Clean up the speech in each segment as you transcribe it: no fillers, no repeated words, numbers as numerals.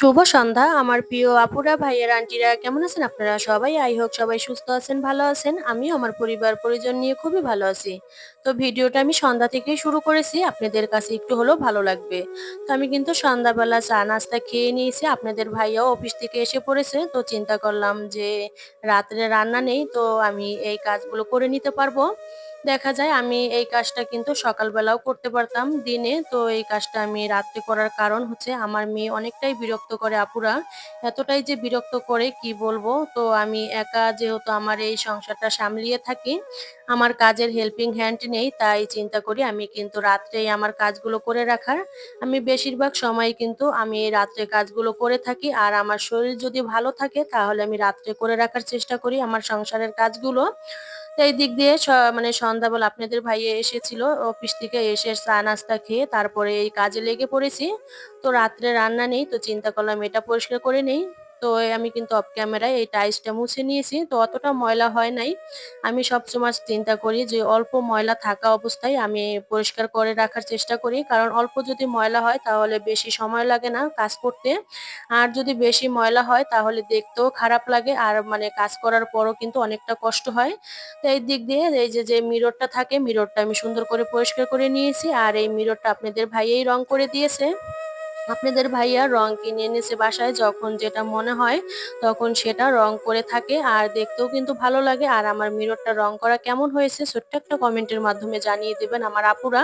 শুভ সন্ধ্যা আমার প্রিয় আপুরা, ভাইয়ের, আন্টিরা কেমন আছেন আপনারা সবাই? আই হোপ সবাই সুস্থ আছেন, ভালো আছেন। আমিও আমার পরিবার পরিজন নিয়ে খুবই ভালো আছি। তো ভিডিওটা আমি সন্ধ্যা থেকেই শুরু করেছি, আপনাদের কাছে একটু হলেও ভালো লাগবে। তো আমি কিন্তু সন্ধ্যাবেলা চা নাস্তা খেয়ে নিয়েছি, আপনাদের ভাইয়াও অফিস থেকে এসে পড়েছে। তো চিন্তা করলাম যে রাত্রে রান্না নেই, তো আমি এই কাজগুলো করে নিতে পারবো। দেখা যায় আমি এই কাজটা কিন্তু সকালবেলাও করতে পারতাম দিনে, তো এই কাজটা আমি রাত্রে করার কারণ হচ্ছে আমার মেয়ে অনেকটাই বিরক্ত করে আপুরা। এতটাই যে বিরক্ত করে কি বলবো। তো আমি একা যেহেতু আমার এই সংসারটা সামলিয়ে থাকি, আমার কাজের হেল্পিং হ্যান্ড নেই, তাই চিন্তা করি আমি কিন্তু রাত্রেই আমার কাজগুলো করে রাখার। আমি বেশিরভাগ সময় কিন্তু আমি এই রাত্রে কাজগুলো করে থাকি, আর আমার শরীর যদি ভালো থাকে তাহলে আমি রাত্রে করে রাখার চেষ্টা করি আমার সংসারের কাজগুলো। তো এই দিক দিয়ে মানে সন্ধ্যাবেলা আপনাদের ভাইয়া এসেছিল অফিস থেকে, এসে চা নাস্তা খেয়ে তারপরে এই কাজে লেগে পড়েছি। তো রাত্রে রান্না নেই, তো চিন্তা করলাম এটা পরিষ্কার করে নেই। তো আমি কিন্তু অফ ক্যামেরায় এই টাইলসটা মুছে নিয়েছি, তো অতটা ময়লা হয় নাই। আমি সবসময় চিন্তা করি যে অল্প ময়লা থাকা অবস্থায় আমি পরিষ্কার করে রাখার চেষ্টা করি, কারণ অল্প যদি ময়লা হয় তাহলে বেশি সময় লাগে না কাজ করতে। আর যদি বেশি ময়লা হয় তাহলে দেখতেও খারাপ লাগে, আর মানে কাজ করার পরও কিন্তু অনেকটা কষ্ট হয়। তো এই দিক দিয়ে এই যে মিররটা থাকে, মিররটা আমি সুন্দর করে পরিষ্কার করে নিয়েছি, আর এই মিররটা আপনাদের ভাইয়াই রং করে দিয়েছে। আপনাদের ভাইয়া রং কিনে এনেছে বাসায়, যখন যেটা মনে হয় তখন সেটা রং করে থাকে, আর দেখতেও কিন্তু ভালো লাগে। আর আমার মিররটা রং করা কেমন হয়েছে ছোট্ট একটা কমেন্টের মাধ্যমে জানিয়ে দিবেন আমার আপুরা।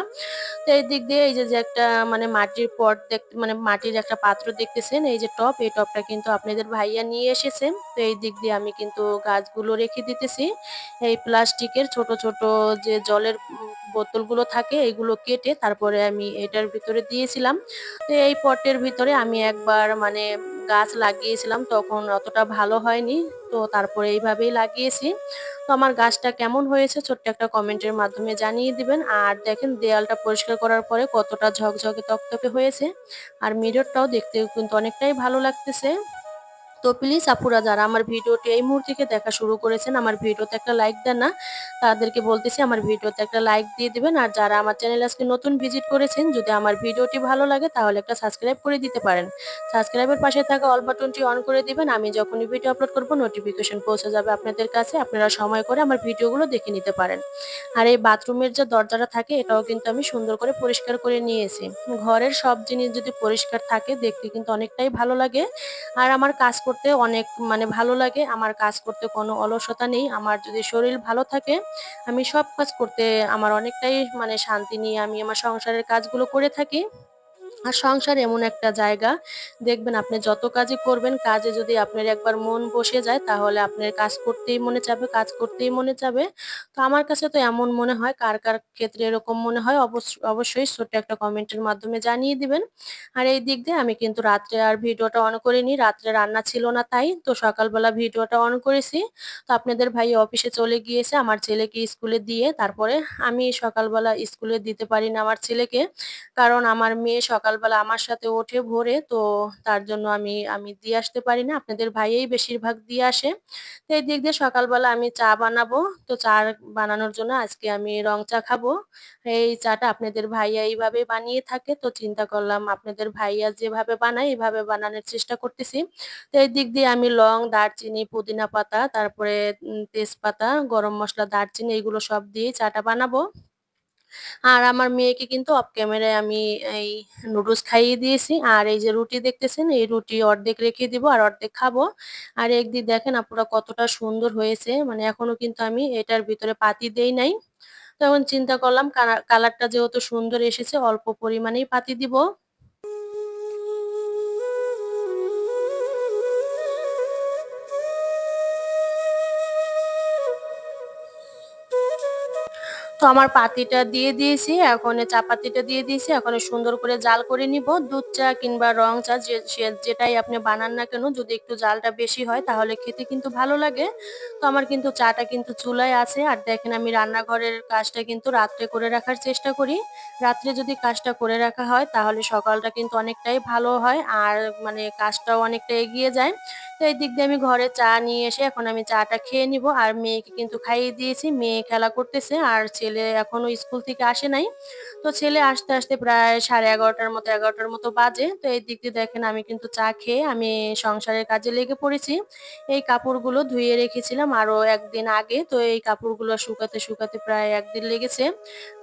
তো এই দিক দিয়ে এই যে একটা মানে মাটির পট দেখতে, মানে মাটির একটা পাত্র দেখতেছেন, এই যে টব, এই টবটা কিন্তু আপনাদের ভাইয়া নিয়ে এসেছে। তো এই দিক দিয়ে আমি কিন্তু গাছগুলো রেখে দিতেছি। এই প্লাস্টিকের ছোট ছোট যে জলের বোতলগুলো থাকে এগুলো কেটে তারপরে আমি এটার ভিতরে দিয়েছিলাম। তো এই পটের ভিতরে আমি একবার মানে গাছ লাগিয়েছিলাম, তখন অতটা ভালো হয়নি। তো তারপরে এইভাবেই লাগিয়েছি। তো আমার গাছটা কেমন হয়েছে ছোট্ট একটা কমেন্টের মাধ্যমে জানিয়ে দিবেন। আর দেখেন দেয়ালটা পরিষ্কার করার পরে কতটা ঝকঝকে তকতকে হয়েছে, আর মিররটাও দেখতে কিন্তু অনেকটাই ভালো লাগতেছে। তো প্লিজ আপুরা, যারা আমার ভিডিওটি এই মুহূর্তে থেকে দেখা শুরু করেছেন, আমার ভিডিওতে একটা লাইক দেন না, তাদেরকে বলতেছি আমার ভিডিওতে একটা লাইক দিয়ে দিবেন। আর যারা আমার চ্যানেল আজকে নতুন ভিজিট করেছেন, যদি আমার ভিডিওটি ভালো লাগে তাহলে একটা সাবস্ক্রাইব করে দিতে পারেন। সাবস্ক্রাইবের পাশে থাকা অল বাটনটি অন করে দিবেন, আমি যখনই ভিডিও আপলোড করব নোটিফিকেশন পৌঁছে যাবে আপনাদের কাছে, আপনারা সময় করে আমার ভিডিওগুলো দেখে নিতে পারেন। আর এই বাথরুমের যে দরজাটা থাকে এটাও কিন্তু আমি সুন্দর করে পরিষ্কার করে নিয়েছি। ঘরের সব জিনিস যদি পরিষ্কার থাকে দেখতে কিন্তু অনেকটাই ভালো লাগে। আর আমার কাজ করতে অনেক মানে ভালো লাগে, আমার কাজ করতে কোনো অলসতা নেই। আমার যদি শরীর ভালো থাকে আমি সব কাজ করতে আমার অনেকটাই মানে শান্তি নিয়ে আমি আমার সংসারের কাজগুলো করে থাকি। আর সংসার এমন একটা জায়গা, দেখবেন আপনি যত কাজই করবেন, কাজে যদি আপনার একবার মন বসে যায় তাহলে আপনার কাজ করতেই মনে চাবে, কাজ করতেই মনে চাবে। তো আমার কাছে তো এমন মনে হয়, কার কার ক্ষেত্রে এরকম মনে হয় অবশ্যই ছোট্ট একটা কমেন্টের মাধ্যমে জানিয়ে দিবেন। আর এই দিক দিয়ে আমি কিন্তু রাত্রে আর ভিডিওটা অন করিনি, রাত্রে রান্না ছিল না, তাই তো সকালবেলা ভিডিওটা অন করেছি। তো আপনাদের ভাই অফিসে চলে গিয়েছে আমার ছেলেকে স্কুলে দিয়ে, তারপরে আমি সকালবেলা স্কুলে দিতে পারি না আমার ছেলেকে, কারণ আমার মেয়ে সকালবেলা আমার সাথে ওঠে ভোরে, তো তার জন্য আমি আমি দিয়ে আসতে পারি না, আপনাদের ভাইয়েই বেশিরভাগ দিয়ে আসে। তো এই দিক দিয়ে সকালবেলা আমি চা বানাবো। তো চা বানানোর জন্য আজকে আমি রং চা খাবো। এই চাটা আপনাদের ভাইয়া এইভাবে বানিয়ে থাকে, তো চিন্তা করলাম আপনাদের ভাইয়া যেভাবে বানায় এইভাবে বানানোর চেষ্টা করতেছি। তো এই দিক দিয়ে আমি লং, দারচিনি, পুদিনা পাতা, তারপরে তেজপাতা, গরম মসলা, দারচিনি এগুলো সব দিয়ে চাটা বানাবো। আর আমার মেয়েকে কিন্তু অফ ক্যামেরায় আমি এই নুডলস খাইয়ে দিয়েছি। আর এই যে রুটি দেখতেছেন, এই রুটি অর্ধেক রেখে দিব আর অর্ধেক খাবো। আর একদিক দেখেন আপুরা কতটা সুন্দর হয়েছে, মানে এখনো কিন্তু আমি এটার ভিতরে পাতি দেই নাই। তখন চিন্তা করলাম কালারটা যেহেতু সুন্দর এসেছে অল্প পরিমাণেই পাতি দিব। তো আমার পাতিটা দিয়ে দিয়েছি, এখন চাপাতিটা দিয়ে দিয়েছি, এখন সুন্দর করে জাল করে নিব। দুধ চা কিংবা রং চা যেটাই আপনি বানান না কেন, যদি একটু জালটা বেশি হয় তাহলে খেতে কিন্তু ভালো লাগে। তো আমার কিন্তু চাটা কিন্তু চুলায় আছে। আর দেখেন আমি রান্নাঘরের কাজটা কিন্তু রাত্রে করে রাখার চেষ্টা করি। রাত্রে যদি কাজটা করে রাখা হয় তাহলে সকালটা কিন্তু অনেকটাই ভালো হয়, আর মানে কাজটাও অনেকটা এগিয়ে যায়। তো এই দিক দিয়ে আমি ঘরে চা নিয়ে এসে এখন আমি চাটা খেয়ে নিব। আর মেয়েকে কিন্তু খাইয়ে দিয়েছি, মেয়ে খেলা করতেছে আর ছেলে ছেলে এখনো স্কুল থেকে আসে নাই। তো ছেলে আসতে, আসতে প্রায় 11:30টার মতো 11টার মতো বাজে। তো এই দিক দিয়ে দেখেন আমি কিন্তু চা খেয়ে আমি সংসারের কাজে লেগে পড়েছি। এই কাপড়গুলো ধুয়ে রেখেছিলাম আরো ১ দিন আগে। তো এই কাপড়গুলো শুকাতে, শুকাতে প্রায় ১ দিন লেগেছে।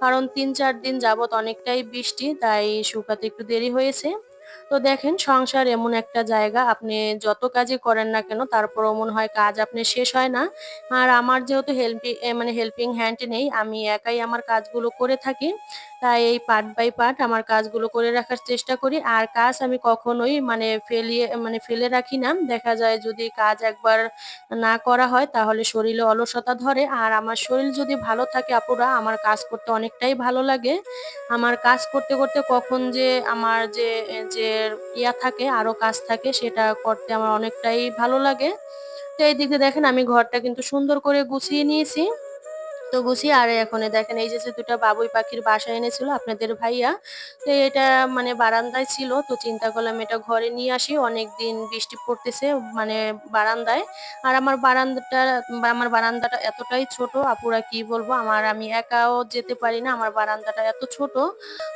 কারণ ৩-৪ দিন যাবৎ অনেকটাই বৃষ্টি, তাই শুকাতে একটু দেরি হয়েছে। তো দেখেন সংসার এমন একটা জায়গা, আপনি যত কাজই করেন না কেন তারপরেও মনে হয় কাজ আপনার শেষ হয় না। আর আমার যেহেতু মানে হেল্পিং হ্যান্ড নেই, আমি একাই আমার কাজগুলো করে থাকি। তাই এই পার্ট বাই পার্ট আমার কাজগুলো করে রাখার চেষ্টা করি। আর কাজ আমি কখনোই মানে ফেলে রাখি না। দেখা যায় যদি কাজ একবার না করা হয় তাহলে শরীরে অলসতা ধরে। আর আমার শরীর যদি ভালো থাকে আপুরা, আমার কাজ করতে অনেকটাই ভালো লাগে। আমার কাজ করতে, করতে কখন যে আমার যে থাকে আরো কাজ থাকে সেটা করতে আমার অনেকটাই ভালো লাগে। তো এই দিক দিয়ে দেখেন আমি ঘরটা কিন্তু সুন্দর করে গুছিয়ে নিয়েছি। তো গুছিয়ে আর এখন দেখেন এই যে ২ টা বাবুই পাখির বাসা এনেছিল আপনাদের ভাইয়া। তো এটা মানে বারান্দায় ছিল। তো চিন্তা করলাম এটা ঘরে নিয়ে আসি। অনেকদিন বৃষ্টি পড়তেছে মানে বারান্দায়। আর আমার বারান্দাটা এতটাই ছোট আপুরা কি বলবো, আমি একাও যেতে পারি না। আমার বারান্দাটা এত ছোট।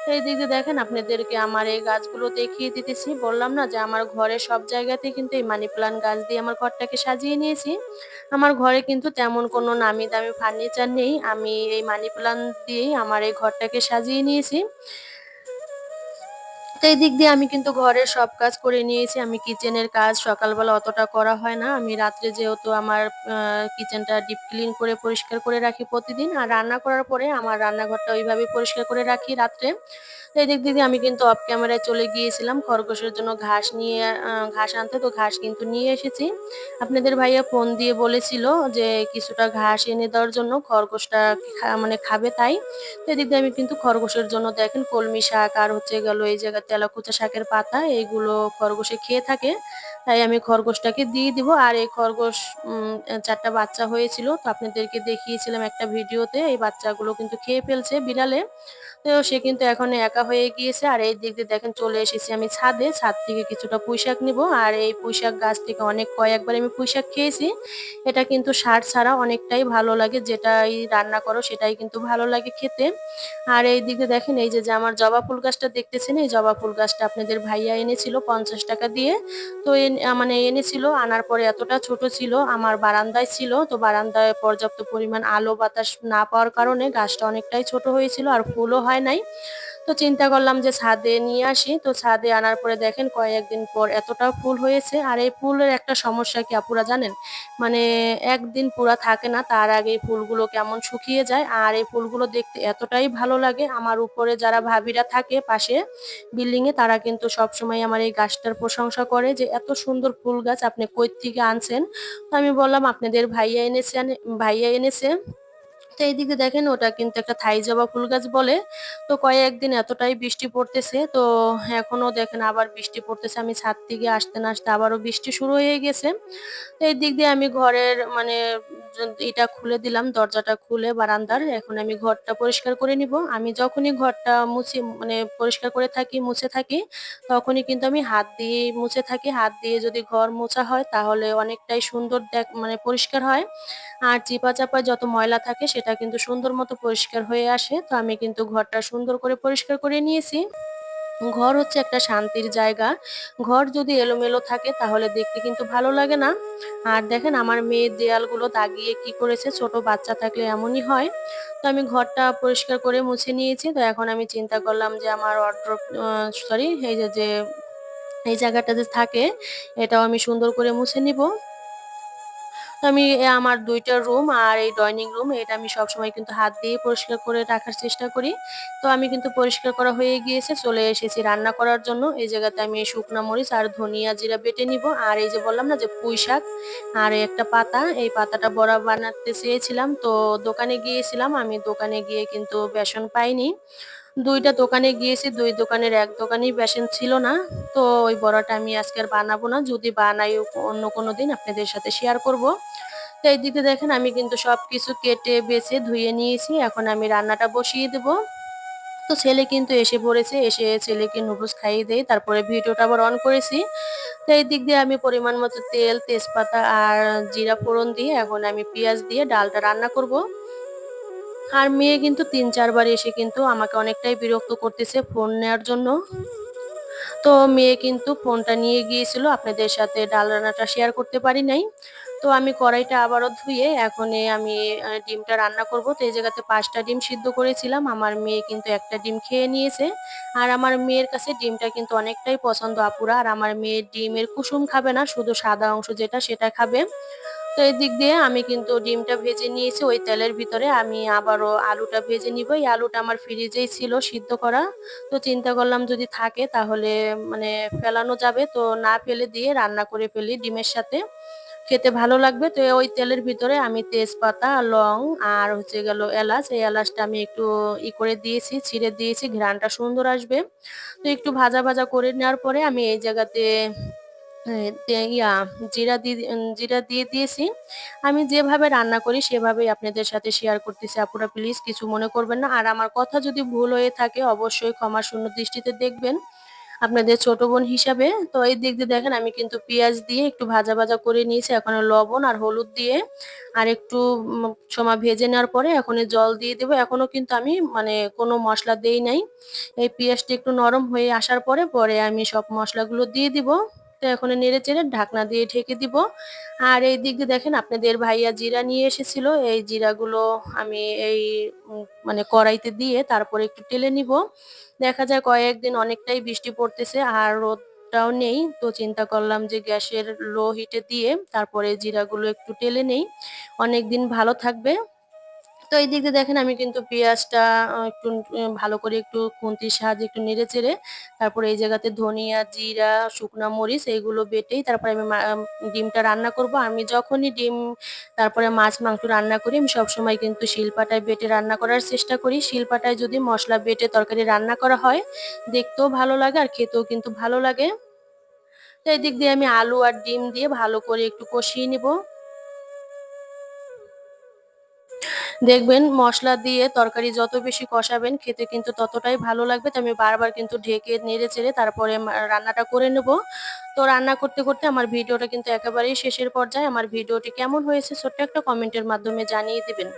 তো এই দিক দিয়ে দেখেন আপনাদেরকে আমার এই গাছগুলো দেখিয়ে দিতেছি। বললাম না যে আমার ঘরের সব জায়গাতেই কিন্তু এই মানি প্লান্ট গাছ দিয়ে আমার ঘরটাকে সাজিয়ে নিয়েছি। আমার ঘরে কিন্তু তেমন কোনো নামি দামি ফার্নিচার নেই। আমি এই মানি প্লান্ট দিয়েই আমার এই ঘরটাকে সাজিয়ে নিয়েছি। তো এই দিক দিয়ে আমি কিন্তু ঘরের সব কাজ করে নিয়েছি। আমি কিচেনের কাজ সকালবেলা অতটা করা হয় না। আমি রাত্রে যেহেতু আমার কিচেনটা ডিপ ক্লিন করে পরিষ্কার করে রাখি প্রতিদিন। আর রান্না করার পরে আমার রান্নাঘরটা ওইভাবেই পরিষ্কার করে রাখি রাত্রে। তো এদিক দিয়ে আমি কিন্তু অফ ক্যামেরায় চলে গিয়েছিলাম খরগোশের জন্য ঘাস আনতে। তো ঘাস কিন্তু নিয়ে এসেছি। আপনাদের ভাইয়া ফোন দিয়ে বলেছিল যে কিছুটা ঘাস এনে দেওয়ার জন্য, খরগোশটা মানে খাবে তাই। তো এদিক দিয়ে আমি কিন্তু খরগোশের জন্য দেখেন কলমি শাক আর হচ্ছে গেল এই জায়গায় তেলাকুচা শাকের পাতা এইগুলো খরগোশে খেয়ে থাকে। তাই আমি খরগোশটাকে দিয়ে দিব। আর এই খরগোশ ৪ টা বাচ্চা হয়েছিল। তো আপনাদেরকে দেখিয়েছিলাম একটা ভিডিওতে। এই বাচ্চাগুলো কিন্তু খেয়ে ফেলছে বিড়ালে। তো সে কিন্তু এখন একা হয়ে গিয়েছে। আর এই দিক দিয়ে দেখেন চলে এসেছি আমি ছাদে। ছাদ থেকে কিছুটা পুঁইশাক নিবো। আর এই পুঁইশাক গাছ থেকে কয়েকবার আমি পুঁইশাক খেয়েছি। এটা কিন্তু সার ছাড়া অনেকটাই ভালো লাগে। যেটাই রান্না করো সেটাই কিন্তু ভালো লাগে খেতে। আর এই দিকে দেখেন এই যে আমার জবা ফুল গাছটা দেখতেছেন, এই জবা ফুল গাছটা আপনাদের ভাইয়া এনেছিল ৫০ টাকা দিয়ে। তো মানে এনেছিল, আনার পরে এতটা ছোট ছিল, আমার বারান্দায় ছিল। তো বারান্দায় পর্যাপ্ত পরিমাণ আলো বাতাস না পাওয়ার কারণে গাছটা অনেকটাই ছোট হয়েছিল আর ফুলও হয় নাই। তো চিন্তা করলাম যে ছাদে নিয়ে আসি। তো ছাদে আনার পরে দেখেন কয়েকদিন পর এতটা ফুল হয়েছে। আর এই ফুলের একটা সমস্যা কি আপুরা জানেন? মানে একদিন পুরা থাকে না, তার আগে এই ফুলগুলো কেমন শুকিয়ে যায়। আর এই ফুলগুলো দেখতে এতটাই ভালো লাগে। আমার উপরে যারা ভাবিরা থাকে পাশে বিল্ডিং এ, তারা কিন্তু সবসময় আমার এই গাছটার প্রশংসা করে যে এত সুন্দর ফুল গাছ আপনি কই থেকে আনছেন। তো আমি বললাম আপনাদের ভাইয়া এনেছে। তো এইদিকে দেখেন ওটা কিন্তু একটা থাই জবা ফুল গাছ বলে। তো কয়েকদিন এতটাই বৃষ্টি পড়তেছে, তো এখনো দেখেন আবার বৃষ্টি পড়তেছে। আমি ছাদ থেকে আসতে না আসতে আবারও বৃষ্টি শুরু হয়ে গেছে। তো এই দিক দিয়ে আমি ঘরের মানে এটা খুলে দিলাম, দরজাটা খুলে বারান্দার। এখন আমি ঘরটা পরিষ্কার করে নিব। আমি যখনই ঘরটা মানে পরিষ্কার করে থাকি, মুছে থাকি, তখনই কিন্তু আমি হাত দিয়ে মুছে থাকি। হাত দিয়ে যদি ঘর মোছা হয় তাহলে অনেকটাই সুন্দর মানে পরিষ্কার হয়। আর চিপা-চাপা যত ময়লা থাকে সেটা কিন্তু সুন্দর মতো পরিষ্কার হয়ে আসে। তো আমি কিন্তু ঘরটা সুন্দর করে পরিষ্কার করে নিয়েছি। ঘর হচ্ছে একটা শান্তির জায়গা। ঘর যদি এলোমেলো থাকে তাহলে দেখতে কিন্তু ভালো লাগে না। আর দেখেন আমার মেয়ে দেয়ালগুলো দাগিয়ে কি করেছে, ছোট বাচ্চা থাকলে এমনই হয়। তো আমি ঘরটা পরিষ্কার করে মুছে নিয়েছি। তো এখন আমি চিন্তা করলাম যে আমার ওয়ারড্রোব সরি এই যে এই জায়গাটা যে থাকে এটাও আমি সুন্দর করে মুছে নিব। তো আমি আমার ২ টা রুম আর এই ডাইনিং রুম এটা আমি সবসময় কিন্তু হাত দিয়ে পরিষ্কার করে রাখার চেষ্টা করি। তো আমি কিন্তু পরিষ্কার করা হয়ে গিয়েছে। চলে এসেছি রান্না করার জন্য। এই জায়গাতে আমি শুকনা মরিচ আর ধনিয়া জিরা বেটে নিব। আর এই যে বললাম না যে পুঁইশাক আর একটা পাতা, এই পাতাটা বড়া বানাতে চেয়েছিলাম। তো দোকানে গিয়েছিলাম। আমি দোকানে গিয়ে কিন্তু বেসন পাইনি। ২ টা দোকানে গিয়েছি, ২ দোকানের ১ দোকানেই বেসন ছিল না। তো ওই বড়াটা আমি আজকে আর বানাবো না। যদি বানাই অন্য কোনো দিন আপনাদের সাথে শেয়ার করব। তো এইদিকে দেখেন আমি কিন্তু সবকিছু কেটে বেছে ধুয়ে নিয়েছি। এখন আমি রান্নাটা বসিয়ে দেব। তো ছেলে কিন্তু এসে পড়েছে। এসে ছেলেকে নুডলস খাইয়ে দেই। তারপরে ভিডিওটা আবার অন করেছি। তো এই দিক দিয়ে আমি পরিমাণ মতো তেল, তেজপাতা আর জিরা ফোড়ন দিয়ে এখন আমি পেঁয়াজ দিয়ে ডালটা রান্না করব। আর মেয়ে কিন্তু ৩-৪ বার এসে কিন্তু আমাকে অনেকটাই বিরক্ত করতেছে ফোন নেয়ার জন্য। তো মেয়ে কিন্তু ফোনটা নিয়ে গিয়েছিল। আপনাদের সাথে ডাল রান্নাটা শেয়ার করতে পারি নাই। তো আমি কড়াইটা আবারও ধুয়ে এখন আমি ডিমটা রান্না করব। তো এই জায়গাতে ৫ টা ডিম সিদ্ধ করেছিলাম। আমার মেয়ে কিন্তু ১ টা ডিম খেয়ে নিয়েছে। আর আমার মেয়ের কাছে ডিমটা কিন্তু অনেকটাই পছন্দ আপুরা। আর আমার মেয়ে ডিমের কুসুম খাবে না, শুধু সাদা অংশ যেটা সেটা খাবে। তো এদিক দিয়ে আমি কিন্তু ডিমটা ভেজে নিয়েছি ওই তেলের ভিতরে। আমি আবারও আলুটা ভেজে নিব। এই আলুটা আমার ফ্রিজেই ছিল সিদ্ধ করা। তো চিন্তা করলাম যদি থাকে তাহলে মানে ফেলানো যাবে। তো না ফেলে দিয়ে রান্না করে ফেলি ডিমের সাথে। খেতে ভালো লাগবে। তো ওই তেলের ভিতরে আমি তেজপাতা, লং আর হচ্ছে গেল এলাচ। এই এলাচটা আমি একটু করে দিয়েছি, ছিঁড়ে দিয়েছি। ঘ্রাণটা সুন্দর আসবে। তো একটু ভাজা, ভাজা করে নেওয়ার পরে আমি এই জায়গাতে জিরা দিয়ে দিয়েছি। আমি যেভাবে রান্না করি সেভাবেই আপনাদের সাথে শেয়ার করতেছি আপুরা, প্লিজ কিছু মনে করবেন না। আর আমার কথা যদি ভুল হয়ে থাকে অবশ্যই ক্ষমা শূন্য দৃষ্টিতে দেখবেন আপনাদের ছোট বোন হিসাবে। তো এই দিক দিয়ে দেখেন আমি কিন্তু পেঁয়াজ দিয়ে একটু ভাজা, ভাজা করে নিয়েছি। এখন লবণ আর হলুদ দিয়ে আর একটু সময় ভেজে নেওয়ার পরে এখন জল দিয়ে দেব। এখনো কিন্তু আমি মানে কোনো মসলা দেই নাই। এই পেঁয়াজটা একটু নরম হয়ে আসার পরে আমি সব মসলাগুলো দিয়ে দিব। তো এখন নেড়ে-চেড়ে ঢাকনা দিয়ে ঢেকে দিব। আর এই দিক দিয়ে দেখেন আপনাদের ভাইয়া জিরা নিয়ে এসেছিল। এই জিরাগুলো আমি এই মানে কড়াইতে দিয়ে তারপরে একটু টেলে নিব। দেখা যায় কয়েকদিন অনেকটাই বৃষ্টি পড়তেছে আর রোদটাও নেই। তো চিন্তা করলাম যে গ্যাসের লো হিটে দিয়ে তারপরে জিরাগুলো একটু টেলে নেই। অনেকদিন ভালো থাকবে। তো এই দিক দিয়ে দেখেন আমি কিন্তু পেঁয়াজটা একটু ভালো করে একটু খুন্তির সাহায্যে একটু নেড়ে-চেড়ে তারপরে এই জায়গাতে ধনিয়া, জিরা, শুকনা মরিচ এইগুলো বেটেই তারপরে আমি ডিমটা রান্না করব। আমি যখনই ডিম তারপরে মাছ, মাংস রান্না করি আমি সবসময় কিন্তু শিলপাটায় বেটে রান্না করার চেষ্টা করি। শিলপাটায় যদি মসলা বেটে তরকারি রান্না করা হয়, দেখতেও ভালো লাগে আর খেতেও কিন্তু ভালো লাগে। তো এদিক দিয়ে আমি আলু আর ডিম দিয়ে ভালো করে একটু কষিয়ে নিব। দেখবেন মসলা দিয়ে তরকারি যত বেশি কষাবেন খেতে কিন্তু ততটাই ভালো লাগবে। তো আমি বারবার কিন্তু ঢেকে নেড়ে-চেড়ে তারপরে রান্নাটা করে নেব। তো রান্না করতে, করতে আমার ভিডিওটা কিন্তু একেবারেই শেষের পর্যায়ে। আমার ভিডিওটি কেমন হয়েছে ছোট্ট একটা কমেন্টের মাধ্যমে জানিয়ে দিবেন।